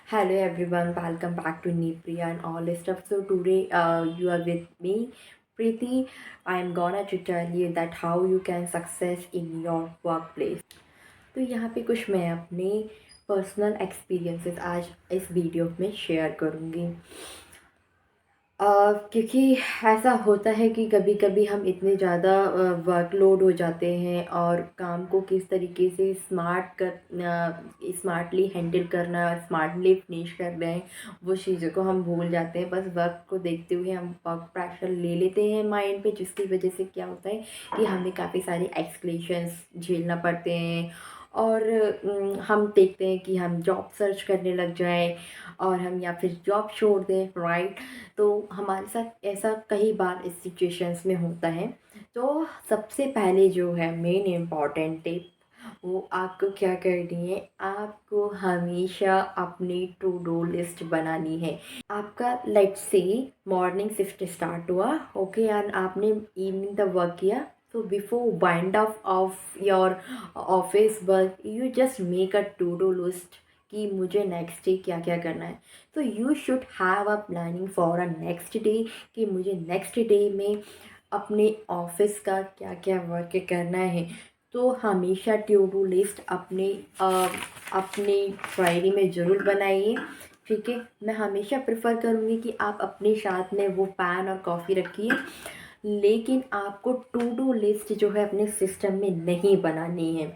Hello everyone, welcome back to Nipriya and all this stuff. So today you are with me, Preeti. I'm gonna to tell you that how you can success in your workplace. तो यहाँ पे कुछ मैं अपने personal experiences आज इस video में share करूँगी। क्योंकि ऐसा होता है कि कभी कभी हम इतने ज़्यादा वर्कलोड हो जाते हैं और काम को किस तरीके से स्मार्टली हैंडल करना, स्मार्टली फिनिश कर रहे हैं, वो चीज़ों को हम भूल जाते हैं। बस वर्क को देखते हुए हम वर्क प्रेशर ले लेते हैं माइंड पे, जिसकी वजह से क्या होता है कि हमें काफ़ी सारी एक्सक्लेशंस झेलना पड़ते हैं। और हम देखते हैं कि हम जॉब सर्च करने लग जाएं और हम या फिर जॉब छोड़ दें, राइट। तो हमारे साथ ऐसा कई बार इस सिचुएशंस में होता है। तो सबसे पहले जो है मेन इम्पॉर्टेंट टिप, वो आपको क्या करनी है, आपको हमेशा अपनी टू डू लिस्ट बनानी है। आपका let's say morning shift start हुआ, ओके, एंड आपने इवनिंग तक वर्क किया। So before wind up of your office work, you just make a to-do list कि मुझे नेक्स्ट डे क्या क्या करना है। तो you should have a planning for a next day कि मुझे नेक्स्ट डे में अपने ऑफिस का क्या क्या वर्क करना है। तो हमेशा टू डू लिस्ट अपने डायरी में ज़रूर बनाइए, ठीक है। मैं हमेशा प्रेफर करूँगी कि आप अपने साथ में वो पेन और कॉफ़ी रखिए, लेकिन आपको टू डू लिस्ट जो है अपने सिस्टम में नहीं बनानी है।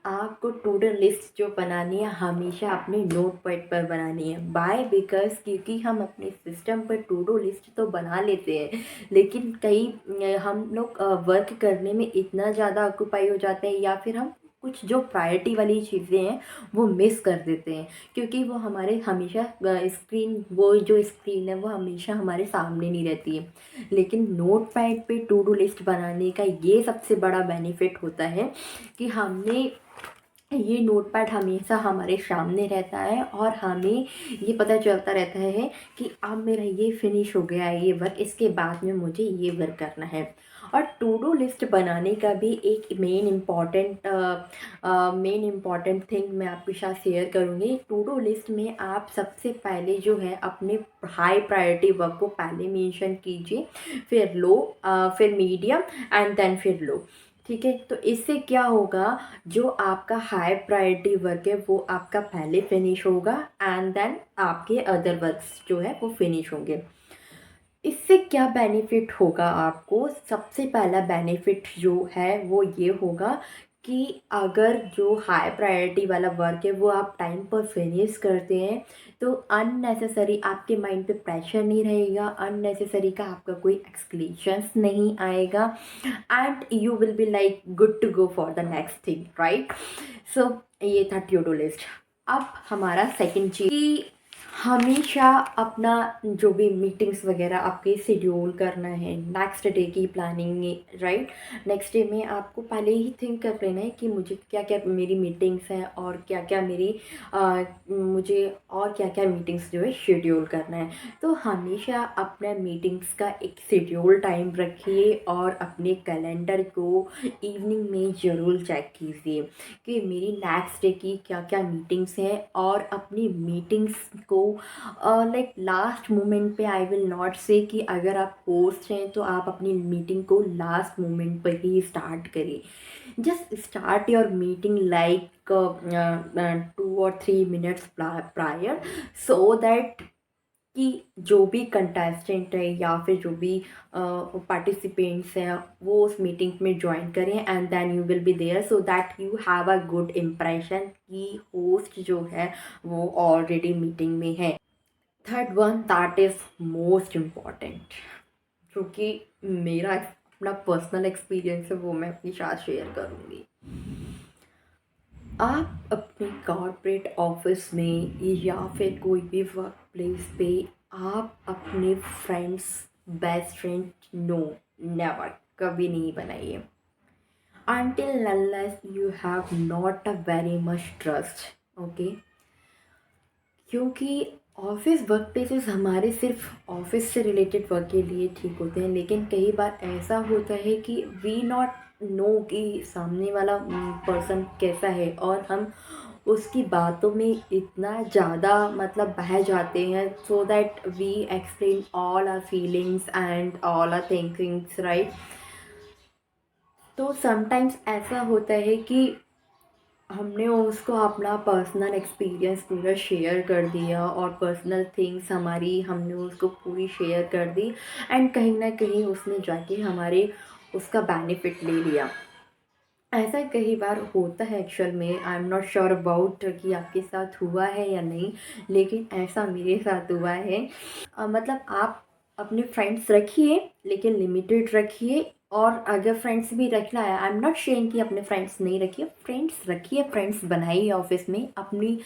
आपको टू डू लिस्ट जो बनानी है हमेशा अपने नोट पैड पर बनानी है। बाय बिकॉज क्योंकि हम अपने सिस्टम पर टू डू लिस्ट तो बना लेते हैं, लेकिन कई हम लोग वर्क करने में इतना ज़्यादा ऑक्यूपाई हो जाते हैं, या फिर हम कुछ जो प्रायोरिटी वाली चीज़ें हैं वो मिस कर देते हैं, क्योंकि वो हमारे हमेशा वो जो स्क्रीन है वो हमेशा हमारे सामने नहीं रहती है। लेकिन नोट पैड पे टू डू लिस्ट बनाने का ये सबसे बड़ा बेनिफिट होता है कि हमने ये नोटपैड हमेशा हमारे सामने रहता है और हमें ये पता चलता रहता है कि अब मेरा ये फिनिश हो गया है ये वर्क, इसके बाद में मुझे ये वर्क करना है। और टू डू लिस्ट बनाने का भी एक मेन इम्पॉर्टेंट थिंग मैं आपके साथ शेयर करूँगी। टू डू लिस्ट में आप सबसे पहले जो है अपने हाई प्रायोरिटी वर्क को पहले मेंशन कीजिए, फिर लो, फिर मीडियम एंड देन फिर लो, ठीक है। तो इससे क्या होगा, जो आपका हाई प्रायोरिटी वर्क है वो आपका पहले फिनिश होगा एंड देन आपके अदर वर्क्स जो है वो फिनिश होंगे। इससे क्या बेनिफिट होगा आपको, सबसे पहला बेनिफिट जो है वो ये होगा कि अगर जो हाई प्रायोरिटी वाला वर्क है वो आप टाइम पर फिनिश करते हैं, तो अननेसेसरी आपके माइंड पे प्रेशर नहीं रहेगा, अननेसेसरी का आपका कोई एक्सक्लेशंस नहीं आएगा, and you will be like good to go for the next thing, right. So ये था टू डू लिस्ट। अब हमारा सेकंड चीज, हमेशा अपना जो भी मीटिंग्स वगैरह आपके शेड्यूल करना है नेक्स्ट डे की प्लानिंग में, राइट। नेक्स्ट डे में आपको पहले ही थिंक कर लेना है कि मुझे क्या क्या मेरी मीटिंग्स हैं और क्या क्या मुझे और क्या क्या मीटिंग्स जो है शेड्यूल करना है। तो हमेशा अपना मीटिंग्स का एक शेड्यूल टाइम रखिए और अपने कैलेंडर को इवनिंग में ज़रूर चेक कीजिए कि मेरी नेक्स्ट डे की क्या क्या मीटिंग्स हैं, और अपनी मीटिंग्स को लाइक लास्ट मोमेंट पे, आई विल नॉट से कि अगर आप होस्ट हैं तो आप अपनी मीटिंग को लास्ट मोमेंट पर ही स्टार्ट करिए। Just start your meeting like 2 or 3 minutes prior, so that कि जो भी कंटेस्टेंट है या फिर जो भी पार्टिसिपेंट्स हैं वो उस मीटिंग में ज्वाइन करें, and then you will be there so that you have a good impression कि होस्ट जो है वो ऑलरेडी मीटिंग में है। Third one that is most important, जो कि मेरा अपना पर्सनल एक्सपीरियंस है वो मैं अपनी साथ शेयर करूँगी। आप अपने कॉर्पोरेट ऑफिस में या फिर कोई भी वर्क प्लेस पे आप अपने friends, best friend, no, never, कभी नहीं बनाइए until unless you have not a very much trust, okay. क्योंकि ऑफिस वर्क प्लेसेस हमारे सिर्फ ऑफिस से रिलेटेड वर्क के लिए ठीक होते हैं, लेकिन कई बार ऐसा होता है कि वी नॉट नो कि सामने वाला पर्सन कैसा है, और हम उसकी बातों में इतना ज़्यादा मतलब बह जाते हैं, so that we explain all our feelings and all our thinkings, right. तो समटाइम्स ऐसा होता है कि हमने उसको अपना पर्सनल एक्सपीरियंस पूरा शेयर कर दिया और पर्सनल थिंग्स हमारी हमने उसको पूरी शेयर कर दी, एंड कहीं ना कहीं उसने जाके हमारे उसका बेनिफिट ले लिया। ऐसा कई बार होता है एक्चुअल में। I am not sure about कि आपके साथ हुआ है या नहीं, लेकिन ऐसा मेरे साथ हुआ है। मतलब आप अपने फ्रेंड्स रखिए, लेकिन लिमिटेड रखिए। और अगर फ्रेंड्स भी रखना है, आई एम नॉट शेयरिंग कि अपने फ्रेंड्स नहीं रखिए, फ्रेंड्स रखिए, फ्रेंड्स बनाइए ऑफिस में, अपनी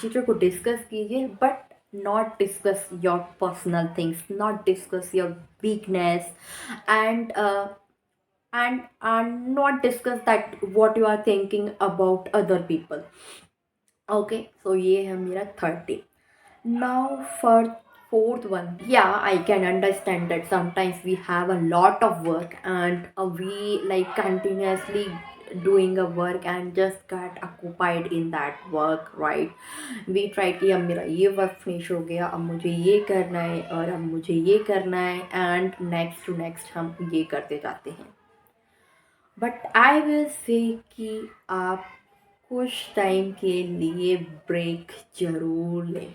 चीज़ों को डिस्कस कीजिए, but not discuss your personal things, not discuss your weakness, and and not discuss that what you are thinking about other people. Okay, so ये है मेरा 30. Now for fourth one, yeah, I can understand that sometimes we have a lot of work, and we like continuously doing a work and just got occupied in that work, right? We try कि अब मेरा ये work finish हो गया, अब मुझे ये करना है और अब मुझे ये करना है, एंड नेक्स्ट टू नेक्स्ट हम ये करते जाते हैं। बट आई विल से कि आप कुछ टाइम के लिए ब्रेक ज़रूर लें।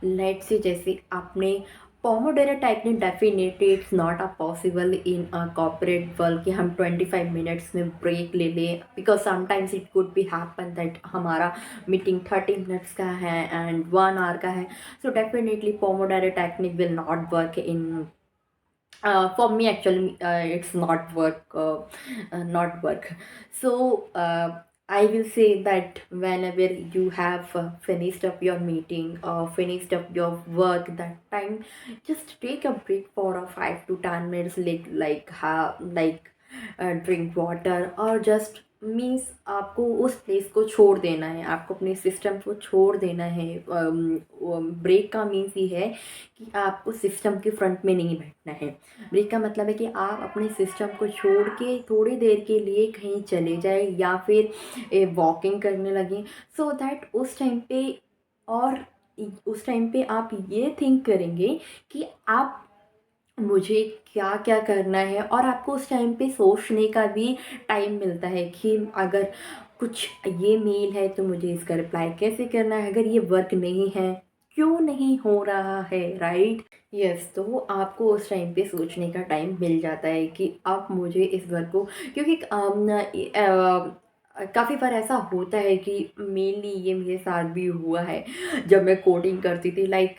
लेट्स से जैसे आपने Pomodoro technique, definitely it's not a possible in a corporate world कि हम 25 मिनट्स में ब्रेक ले लें, because sometimes it could be happen that हमारा मीटिंग 30 मिनट्स का है एंड 1 आवर का है। So definitely Pomodoro technique will not work in for me actually. It's not work. So I will say that whenever you have finished up your meeting or finished up your work, that time just take a break for 5 to 10 minutes, drink water, or just means आपको उस place को छोड़ देना है, आपको अपने system को छोड़ देना है। ब्रेक का मीन्स ये है कि आपको सिस्टम के फ्रंट में नहीं बैठना है। ब्रेक का मतलब है कि आप अपने सिस्टम को छोड़ के थोड़ी देर के लिए कहीं चले जाए या फिर वॉकिंग करने लगें, सो दैट उस टाइम पे आप ये थिंक करेंगे कि आप मुझे क्या क्या करना है, और आपको उस टाइम पे सोचने का भी टाइम मिलता है कि अगर कुछ ये मेल है तो मुझे इसका रिप्लाई कैसे करना है, अगर ये वर्क नहीं है क्यों नहीं हो रहा है, राइट। यस, तो आपको उस टाइम पे सोचने का टाइम मिल जाता है कि अब मुझे इस वर्क को, क्योंकि काफ़ी बार ऐसा होता है कि मेनली ये मेरे साथ भी हुआ है जब मैं कोडिंग करती थी। Like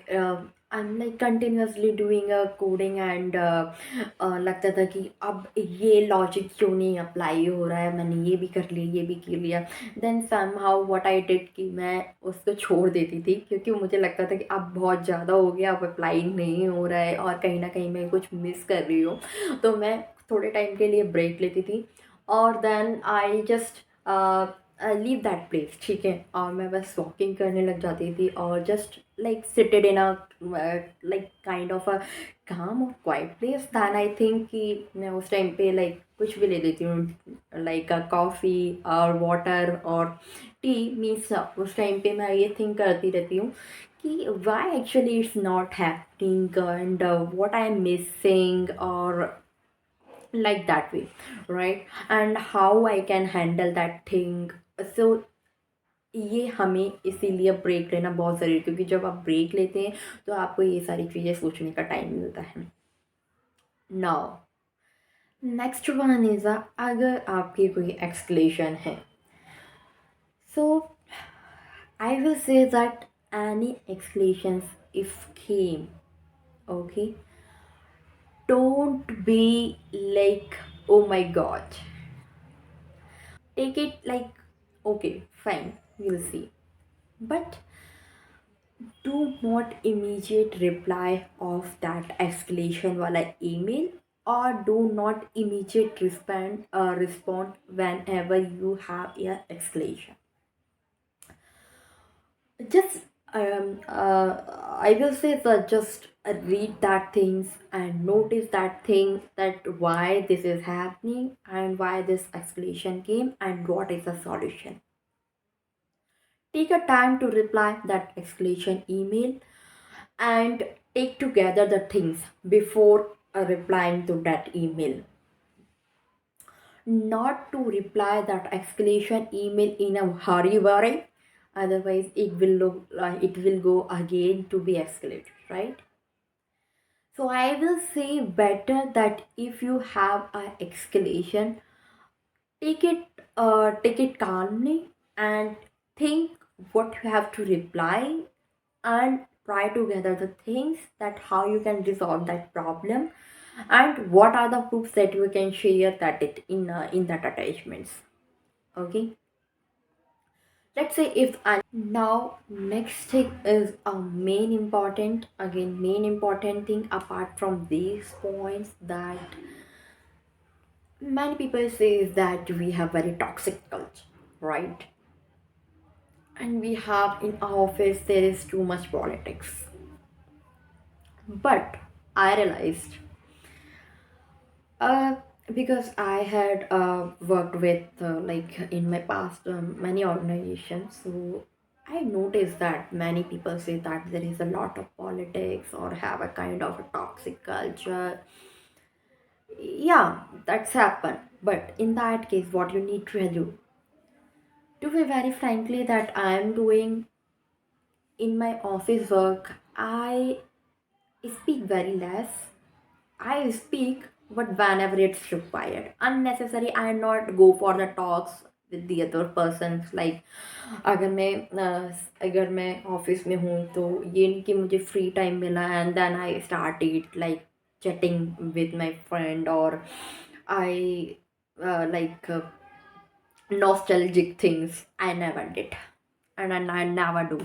I am like continuously doing coding, and लगता था कि अब ये लॉजिक क्यों नहीं अप्लाई हो रहा है, मैंने ये भी कर लिया, ये भी कर लिया। Then somehow what I did कि मैं उसको छोड़ देती थी, क्योंकि मुझे लगता था कि अब बहुत ज़्यादा हो गया, अब अप्लाई नहीं हो रहा है और कहीं ना कहीं मैं कुछ मिस कर रही हूँ। तो मैं थोड़े टाइम के लिए ब्रेक लेती थी, और then I just leave that place, ठीक है, और मैं बस वॉकिंग करने लग जाती थी, और just like seated in a like kind of a calm और quiet place. Then I think कि मैं उस टाइम पे लाइक कुछ भी ले लेती हूँ, लाइक अ कॉफ़ी और वाटर और टी। मीन्स उस टाइम पे मैं ये थिंक करती रहती हूँ कि why actually it's not happening and what I am missing, और like that way, right, and how I can handle that thing. So ये हमें इसीलिए ब्रेक लेना बहुत ज़रूरी है, क्योंकि जब आप ब्रेक लेते हैं तो आपको ये सारी चीज़ें सोचने का टाइम मिलता है। नाउ नेक्स्ट वन इज़ अगर आपकी कोई एक्सक्लेशन है, so I will say that any escalations if came, okay, don't be like, oh my god. Take it like, okay, fine, we'll see. But do not immediate reply of that escalation wala email, or do not immediate respond whenever you have a escalation. Just I will say that just read that things and notice that thing, that why this is happening and why this escalation came and what is the solution. Take a time to reply that escalation email and take together the things before replying to that email. Not to reply that escalation email in a hurry, otherwise it will go again to be escalated, right? So I will say better that if you have a escalation, take it calmly and think what you have to reply, and try to gather the things that how you can resolve that problem, and what are the proofs that you can share that it in that attachments. Okay, let's say if I now next thing is a main important thing apart from these points, that many people say is that we have very toxic culture, right? And we have in our office there is too much politics. But I realized, uh, because I had worked with like in my past many organizations, so I noticed that many people say that there is a lot of politics or have a kind of a toxic culture. Yeah, that's happened. But in that case, what you need to do, to be very frankly, that I am doing in my office work, I speak very less. I speak, but whenever it's required. Unnecessary, I not go for the talks with the other persons. Like अगर मैं office में हूँ तो ये नहीं कि मुझे free time मिला and then I start it like chatting with my friend, or I like nostalgic things. I never did, and I never do.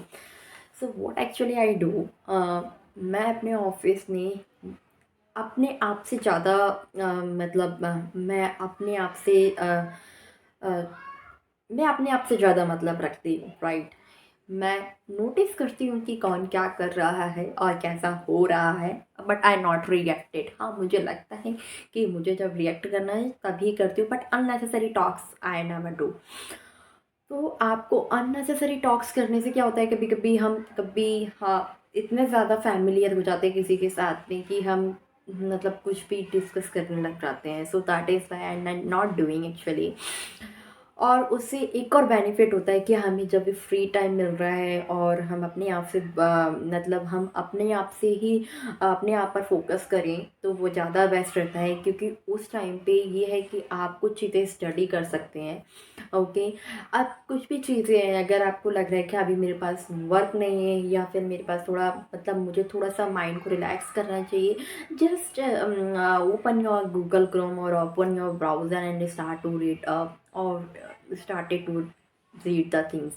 So what actually I do, मैं अपने ऑफिस में अपने आप से ज़्यादा मतलब मैं अपने आप से अ, मैं अपने आप से ज़्यादा मतलब रखती हूँ, राइट? मैं नोटिस करती हूँ कि कौन क्या कर रहा है और कैसा हो रहा है, बट आई नॉट रिएक्टेड। हाँ, मुझे लगता है कि मुझे जब रिएक्ट करना है तभी करती हूँ, but unnecessary talks I never do. तो आपको अननेसेसरी टॉक्स करने से क्या होता है, कभी कभी हम कभी हाँ इतने ज़्यादा फैमिलियर हो जाते हैं किसी के साथ में कि हम मतलब कुछ भी डिस्कस करने लग जाते हैं। So that is why I am not doing actually. और उससे एक और बेनिफिट होता है कि हमें जब भी फ्री टाइम मिल रहा है और हम अपने आप से मतलब हम अपने आप से ही अपने आप पर फोकस करें तो वो ज़्यादा बेस्ट रहता है, क्योंकि उस टाइम पे ये है कि आप कुछ चीज़ें स्टडी कर सकते हैं। ओके, अब कुछ भी चीज़ें हैं, अगर आपको लग रहा है कि अभी मेरे पास वर्क नहीं है या फिर मेरे पास थोड़ा मतलब मुझे थोड़ा सा माइंड को रिलैक्स करना चाहिए, just open your Google Chrome और open your browser and start to read or started to read the things.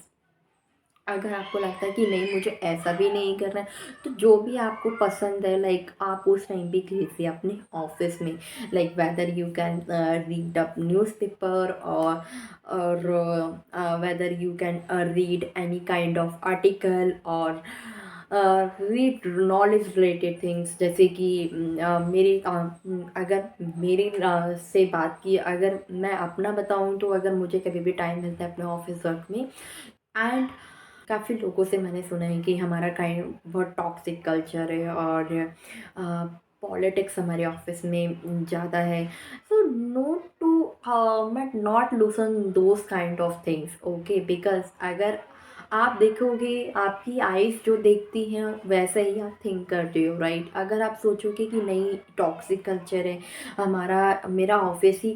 अगर आपको लगता है कि नहीं मुझे ऐसा भी नहीं करना है, तो जो भी आपको पसंद है लाइक आप उस टाइम पे कीजिए अपने ऑफिस में। Like whether you can read a newspaper or whether you can read any kind of article or read knowledge related things, जैसे कि अगर मेरी से बात की, अगर मैं अपना बताऊं तो अगर मुझे कभी भी टाइम मिलता है अपने ऑफिस वर्क में, एंड काफ़ी लोगों से मैंने सुना है कि हमारा काइंड बहुत टॉक्सिक कल्चर है और पॉलिटिक्स हमारे ऑफिस में ज़्यादा है। So no to but not loosen those kind of things, okay? Because अगर आप देखोगे आपकी आइज़ जो देखती हैं वैसा ही आप थिंक करते हो, राइट? अगर आप सोचोगे कि नहीं टॉक्सिक कल्चर है, मेरा office he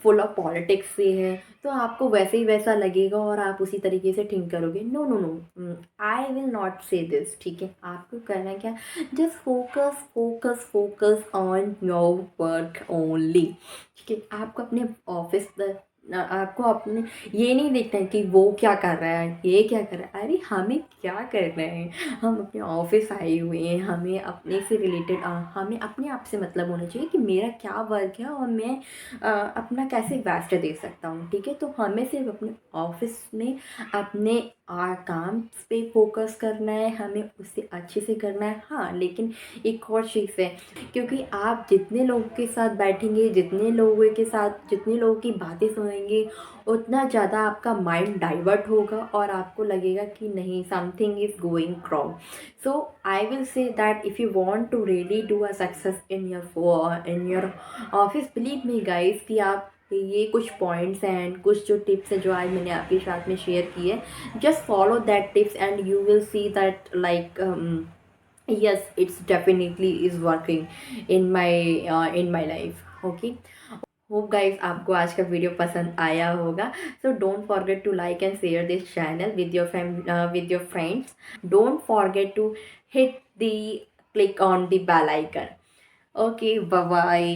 full of politics से है, तो आपको वैसे ही वैसा लगेगा और आप उसी तरीके से थिंक करोगे। No no no, I will not say this, ठीक है? आपको करना क्या, just focus focus focus on your work only, ठीक है? आपको अपने ऑफिस आपको अपने ये नहीं देखना है कि वो क्या कर रहा है, ये क्या कर रहा है। अरे हमें क्या करना है, हम अपने ऑफिस आए हुए हैं, हमें अपने से रिलेटेड हमें अपने आप से मतलब होना चाहिए कि मेरा क्या वर्क है और मैं अपना कैसे बेस्ट दे सकता हूँ, ठीक है? तो हमें सिर्फ अपने ऑफिस में अपने काम पे फोकस करना है, हमें उससे अच्छे से करना है। हाँ, लेकिन एक और चीज़ है, क्योंकि आप जितने लोगों के साथ बैठेंगे, जितने लोगों की बातें सुनेंगे, उतना ज़्यादा आपका माइंड डाइवर्ट होगा और आपको लगेगा कि नहीं, something is going wrong. So I will say that if you want to really do a success in your office, believe me guys, कि आप ये कुछ पॉइंट्स हैं, कुछ जो टिप्स हैं जो आज मैंने आपके साथ में शेयर की है, just follow that tips and you will see that like yes, it's definitely is working in my life. Okay, hope guys आपको आज का वीडियो पसंद आया होगा। So don't forget to like and share this channel with your friends. Don't forget to hit the click on the bell icon. Okay, bye bye.